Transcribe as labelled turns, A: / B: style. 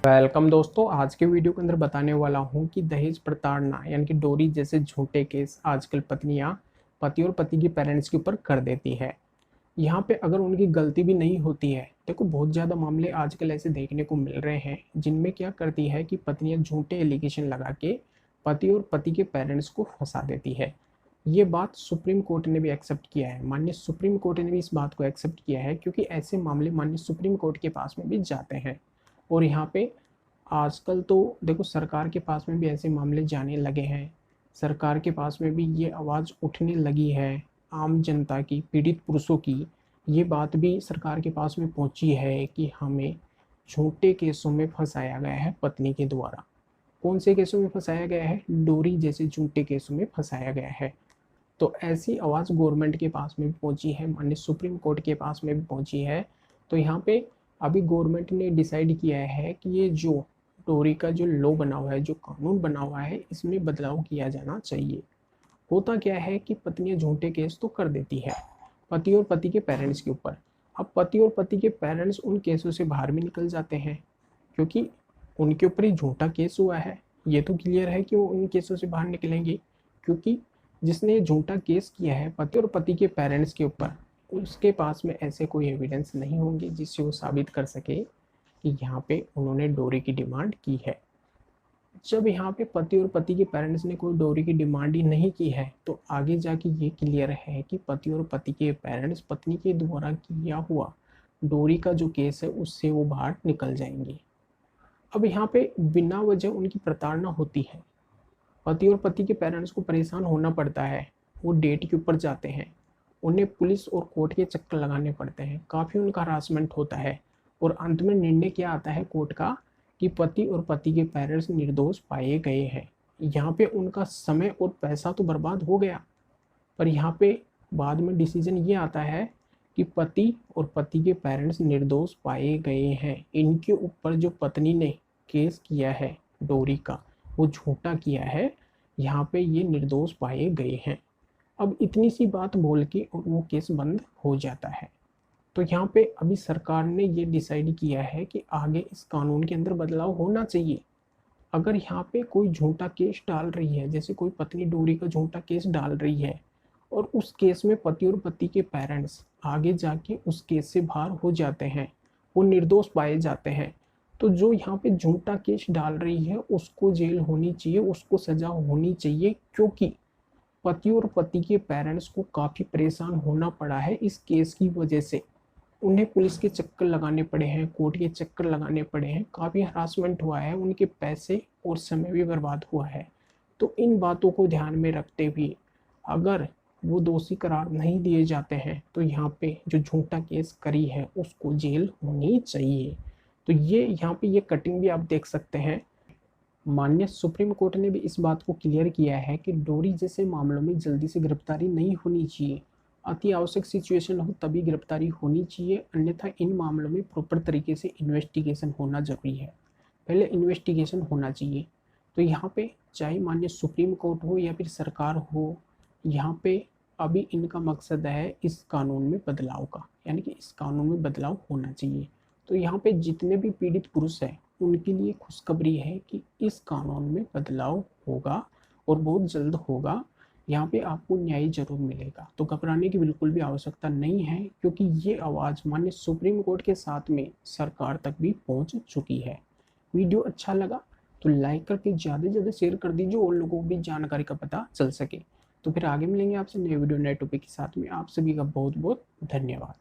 A: Welcome दोस्तों। आज के वीडियो के अंदर बताने वाला हूं कि दहेज प्रताड़ना यानी कि डोरी जैसे झूठे केस आजकल पत्नियां पति और पति के पेरेंट्स के ऊपर कर देती है। यहाँ पे अगर उनकी गलती भी नहीं होती है, देखो बहुत ज़्यादा मामले आजकल ऐसे देखने को मिल रहे हैं जिनमें क्या करती है कि पत्नियां झूठे एलिगेशन लगा के पति और पति के पेरेंट्स को फंसा देती है। ये बात सुप्रीम कोर्ट ने भी एक्सेप्ट किया है। माननीय सुप्रीम कोर्ट ने भी इस बात को एक्सेप्ट किया है क्योंकि ऐसे मामले माननीय सुप्रीम कोर्ट के पास में भी जाते हैं। और यहाँ पे आजकल तो देखो सरकार के पास में भी ऐसे मामले जाने लगे हैं। सरकार के पास में भी ये आवाज़ उठने लगी है। आम जनता की, पीड़ित पुरुषों की ये बात भी सरकार के पास में पहुंची है कि हमें झूठे केसों में फंसाया गया है पत्नी के द्वारा। कौन से केसों में फंसाया गया है? डोरी जैसे झूठे केसों में फंसाया गया है। तो ऐसी आवाज़ गवर्नमेंट के पास में भी पहुंची है, माननीय सुप्रीम कोर्ट के पास में भी पहुंची है। तो यहाँ पे अभी गवर्नमेंट ने डिसाइड किया है कि ये जो डोरी का जो लॉ बना हुआ है, जो कानून बना हुआ है, इसमें बदलाव किया जाना चाहिए। होता क्या है कि पत्नियां झूठे केस तो कर देती है पति और पति के पेरेंट्स के ऊपर। अब पति और पति के पेरेंट्स उन केसों से बाहर भी निकल जाते हैं क्योंकि उनके ऊपर ही झूठा केस हुआ है। ये तो क्लियर है कि वो उन केसों से बाहर निकलेंगे क्योंकि जिसने ये झूठा केस किया है पति और पति के पेरेंट्स के ऊपर, उसके पास में ऐसे कोई एविडेंस नहीं होंगे जिससे वो साबित कर सके कि यहाँ पे उन्होंने डोरी की डिमांड की है। जब यहाँ पे पति और पति के पेरेंट्स ने कोई डोरी की डिमांड ही नहीं की है तो आगे जाके ये क्लियर है कि पति और पति के पेरेंट्स पत्नी के द्वारा किया हुआ डोरी का जो केस है उससे वो बाहर निकल जाएंगे। अब यहाँ पे बिना वजह उनकी प्रताड़ना होती है, पति और पति के पेरेंट्स को परेशान होना पड़ता है। वो डेट के ऊपर जाते हैं, उन्हें पुलिस और कोर्ट के चक्कर लगाने पड़ते हैं, काफ़ी उनका हरासमेंट होता है और अंत में निर्णय क्या आता है कोर्ट का कि पति और पति के पेरेंट्स निर्दोष पाए गए हैं। यहाँ पे उनका समय और पैसा तो बर्बाद हो गया, पर यहाँ पे बाद में डिसीजन ये आता है कि पति और पति के पेरेंट्स निर्दोष पाए गए हैं। इनके ऊपर जो पत्नी ने केस किया है डोरी का, वो झूठा किया है। यहाँ पे ये निर्दोष पाए गए हैं। अब इतनी सी बात बोल के और वो केस बंद हो जाता है। तो यहाँ पे अभी सरकार ने ये डिसाइड किया है कि आगे इस कानून के अंदर बदलाव होना चाहिए। अगर यहाँ पे कोई झूठा केस डाल रही है, जैसे कोई पत्नी डोरी का झूठा केस डाल रही है और उस केस में पति और पति के पेरेंट्स आगे जाके उस केस से बाहर हो जाते हैं, वो निर्दोष पाए जाते हैं, तो जो यहाँ पे झूठा केस डाल रही है उसको जेल होनी चाहिए, उसको सजा होनी चाहिए। क्योंकि पति और पति के पेरेंट्स को काफ़ी परेशान होना पड़ा है इस केस की वजह से। उन्हें पुलिस के चक्कर लगाने पड़े हैं, कोर्ट के चक्कर लगाने पड़े हैं, काफ़ी हरासमेंट हुआ है, उनके पैसे और समय भी बर्बाद हुआ है। तो इन बातों को ध्यान में रखते हुए अगर वो दोषी करार नहीं दिए जाते हैं तो यहाँ पे जो झूठा केस करी है उसको जेल होनी चाहिए। तो ये यहाँ पे ये कटिंग भी आप देख सकते हैं। माननीय सुप्रीम कोर्ट ने भी इस बात को क्लियर किया है कि डोरी जैसे मामलों में जल्दी से गिरफ्तारी नहीं होनी चाहिए। अति आवश्यक सिचुएशन हो तभी गिरफ्तारी होनी चाहिए, अन्यथा इन मामलों में प्रॉपर तरीके से इन्वेस्टिगेशन होना जरूरी है। पहले इन्वेस्टिगेशन होना चाहिए। तो यहाँ पे चाहे माननीय सुप्रीम कोर्ट हो या फिर सरकार हो, यहाँ पे अभी इनका मकसद है इस कानून में बदलाव का, यानी कि इस कानून में बदलाव होना चाहिए। तो यहाँ पे जितने भी पीड़ित पुरुष हैं उनके लिए खुशखबरी है कि इस कानून में बदलाव होगा और बहुत जल्द होगा। यहाँ पे आपको न्याय जरूर मिलेगा। तो घबराने की बिल्कुल भी आवश्यकता नहीं है क्योंकि ये आवाज़ माननीय सुप्रीम कोर्ट के साथ में सरकार तक भी पहुँच चुकी है। वीडियो अच्छा लगा तो लाइक करके ज़्यादा से ज़्यादा शेयर कर दीजिए और लोगों को भी जानकारी का पता चल सके। तो फिर आगे मिलेंगे आपसे नए वीडियो नए टॉपिक के साथ में। आप सभी का बहुत बहुत धन्यवाद।